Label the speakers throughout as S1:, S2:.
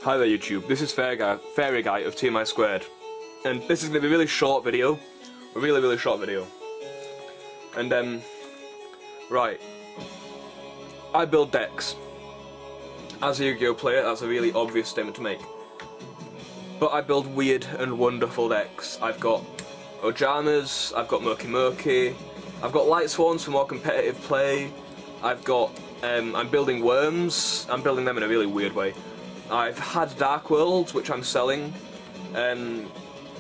S1: Hi there YouTube, this is FairyGuyy of TeamISquared, and this is going to be a really short video, a really short video, and right, I build decks. As a Yu-Gi-Oh player, that's a really obvious statement to make, but I build weird and wonderful decks. I've got Ojamas, I've got Murky, I've got Light Swans for more competitive play, I've got, I'm building Worms, I'm building them in a really weird way. I've had Dark Worlds, which I'm selling. I'm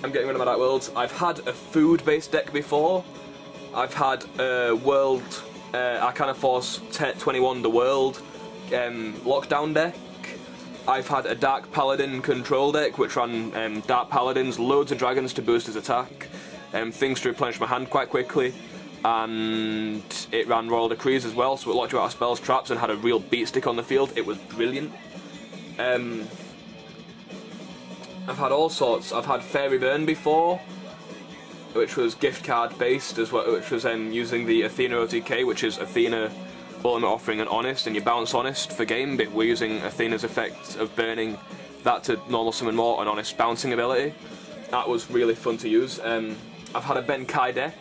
S1: getting rid of my Dark Worlds. I've had a food-based deck before. I've had a World, Arcana Force 21 The World lockdown deck. I've had a Dark Paladin control deck, which ran Dark Paladins, loads of dragons to boost his attack, things to replenish my hand quite quickly, and it ran Royal Decrees as well, so it locked you out of spells, traps, and had a real beat stick on the field. It was brilliant. I've had all sorts. I've had Fairy Burn before, which was gift card based as well, which was using the Athena OTK, which is Athena, Ultimate Offering and Honest, and you bounce Honest for game, but we're using Athena's effect of burning that to normal summon more and Honest bouncing ability. That was really fun to use. I've had a Benkai deck.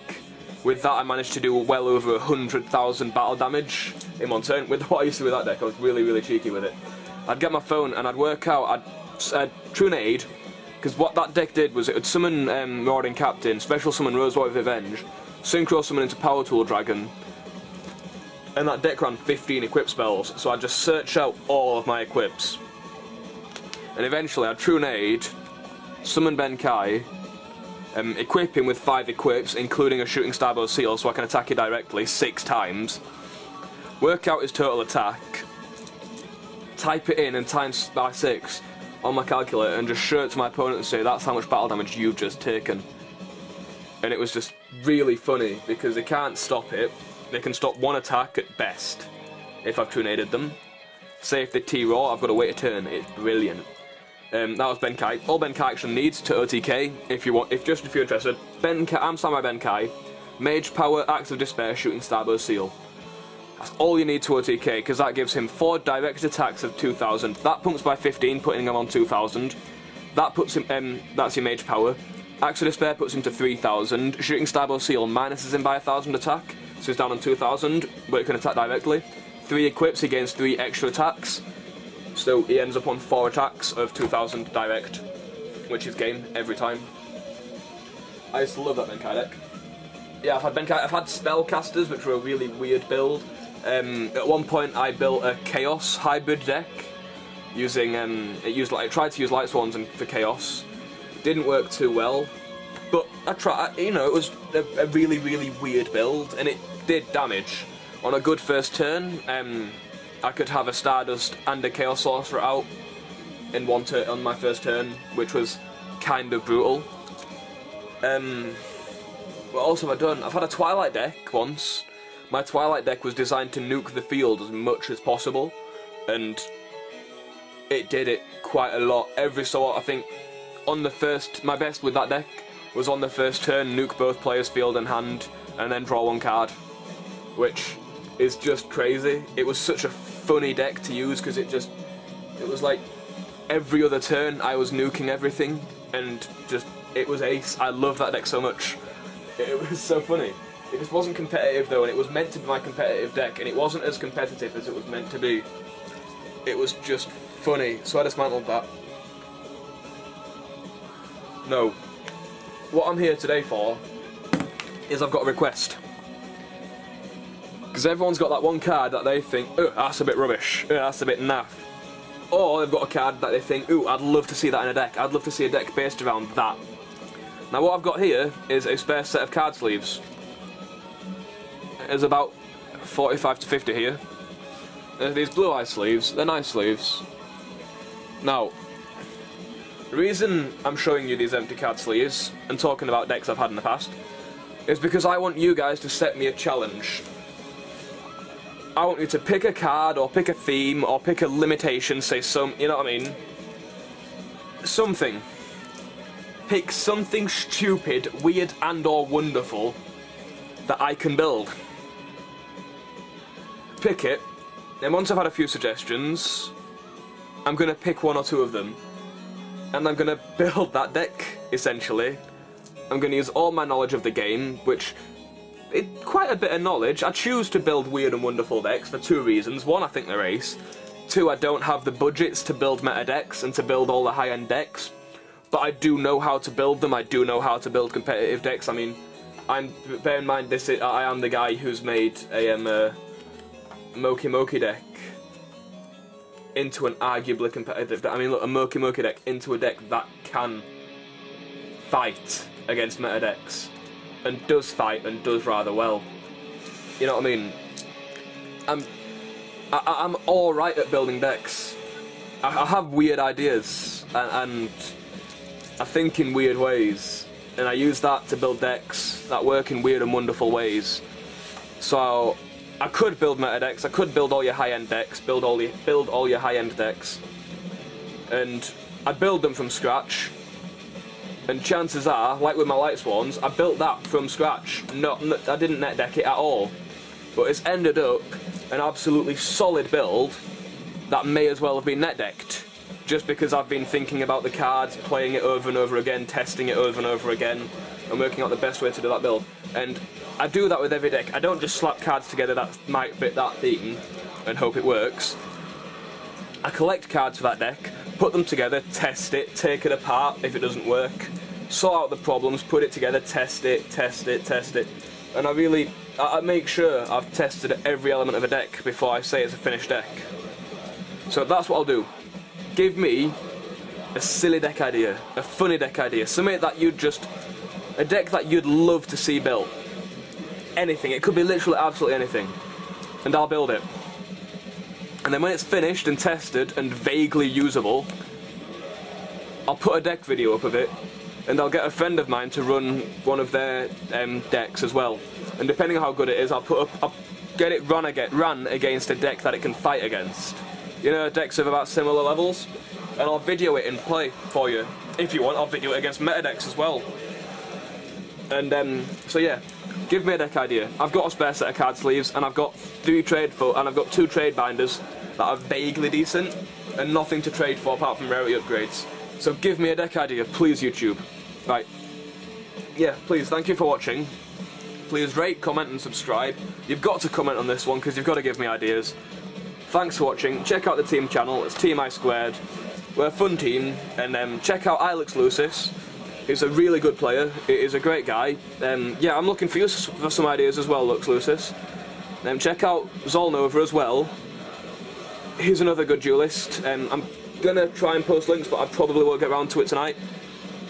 S1: With that I managed to do well over 100,000 battle damage in one turn. With what I used to do with that deck, I was really cheeky with it. I'd get my phone and I'd work out, I'd Trunade, because what that deck did was it would summon Marauding Captain, special summon Rosewater Revenge, Synchro summon into Power Tool Dragon, and that deck ran 15 equip spells, so I'd just search out all of my equips. And eventually I'd Trunade, summon Benkai, equip him with 5 equips, including a Shooting Starbow Seal, so I can attack it directly 6 times, work out his total attack, type it in and times by 6 on my calculator and just show it to my opponent and say that's how much battle damage you've just taken. And it was just really funny because they can't stop it. They can stop one attack at best if I've Trunaded them. Say if they T-Raw, I've got to wait a turn. It's brilliant. That was Benkai. All Benkai action needs to OTK if you're interested. Benkai, I'm Samurai Benkai, Mage Power, Axe of Despair, Shooting Starbow Seal. That's all you need to OTK, because that gives him 4 direct attacks of 2,000. That pumps by 15, putting him on 2,000. That puts him, that's your Mage Power. Axe of Despair puts him to 3,000. Shooting Starbow Seal minuses him by 1,000 attack, so he's down on 2,000, but he can attack directly. 3 equips, he gains 3 extra attacks, so he ends up on 4 attacks of 2,000 direct, which is game every time. I used to love that Benkai deck. Yeah, I've had Benkai, I've had Spellcasters, which were a really weird build. At one point I built a Chaos hybrid deck using, I tried to use Light Swans for Chaos. Didn't work too well, but I tried, it was a really weird build, and it did damage. On a good first turn, I could have a Stardust and a Chaos Sorcerer out in one turn on my first turn, which was kind of brutal. What else have I done? I've had a Twilight deck once. My Twilight deck was designed to nuke the field as much as possible, and it did it quite a lot. Every so often, I think, on the first, my best with that deck was on the first turn, nuke both players' field and hand, and then draw 1 card, which is just crazy. It was such a funny deck to use, because it was like every other turn I was nuking everything, and it was ace. I love that deck so much. It was so funny. It just wasn't competitive though, and it was meant to be my competitive deck, and it wasn't as competitive as it was meant to be. It was just funny, so I dismantled that. No. What I'm here today for is I've got a request. Because everyone's got that one card that they think, oh, that's a bit rubbish, that's a bit naff. Or they've got a card that they think, ooh, I'd love to see that in a deck. I'd love to see a deck based around that. Now what I've got here is a spare set of card sleeves. There's about 45 to 50 here. There's these blue eye sleeves, they're nice sleeves. Now, the reason I'm showing you these empty card sleeves and talking about decks I've had in the past is because I want you guys to set me a challenge. I want you to pick a card, or pick a theme, or pick a limitation, say you know what I mean? Something. Pick something stupid, weird and or wonderful that I can build. Pick it, and once I've had a few suggestions, I'm going to pick one or two of them, and I'm going to build that deck, essentially. I'm going to use all my knowledge of the game, which is quite a bit of knowledge. I choose to build weird and wonderful decks for two reasons. One, I think they're ace. Two, I don't have the budgets to build meta decks and to build all the high-end decks. But I do know how to build them. I do know how to build competitive decks. I mean, bear in mind, I am the guy who's made a Moki Moki deck into an arguably competitive deck. I mean, look, a Moki Moki deck into a deck that can fight against meta decks, and does fight and does rather well. You know what I mean? I'm alright at building decks. I have weird ideas, and I think in weird ways, and I use that to build decks that work in weird and wonderful ways. So I could build meta decks, I could build all your high-end decks, build all your high-end decks, and I build them from scratch. And chances are, like with my Light Swans, I built that from scratch. I didn't net deck it at all, but it's ended up an absolutely solid build that may as well have been net decked, just because I've been thinking about the cards, playing it over and over again, testing it over and over again, and working out the best way to do that build. And I do that with every deck. I don't just slap cards together that might fit that theme and hope it works. I collect cards for that deck, put them together, test it, take it apart if it doesn't work, sort out the problems, put it together, test it, and I make sure I've tested every element of a deck before I say it's a finished deck. So that's what I'll do. Give me a silly deck idea, a funny deck idea, something that a deck that you'd love to see built. Anything, it could be literally absolutely anything, and I'll build it. And then when it's finished and tested and vaguely usable, I'll put a deck video up of it, and I'll get a friend of mine to run one of their decks as well. And depending on how good it is, I'll get it run against a deck that it can fight against. You know, decks of about similar levels, and I'll video it and play for you. If you want, I'll video it against meta decks as well. And so yeah, give me a deck idea. I've got a spare set of card sleeves, and I've got 2 trade binders that are vaguely decent, and nothing to trade for apart from rarity upgrades. So give me a deck idea, please, YouTube. Right. Yeah, please, thank you for watching. Please rate, comment and subscribe. You've got to comment on this one because you've got to give me ideas. Thanks for watching. Check out the team channel, it's TeamISquared. We're a fun team, and check out Lucis. He's a really good player, he's a great guy. Yeah, I'm looking for you for some ideas as well, Lucis. Check out Zolnova as well. He's another good duelist. I'm gonna try and post links, but I probably won't get around to it tonight.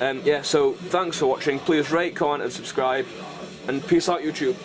S1: Yeah, so thanks for watching. Please rate, comment and subscribe, and peace out, YouTube.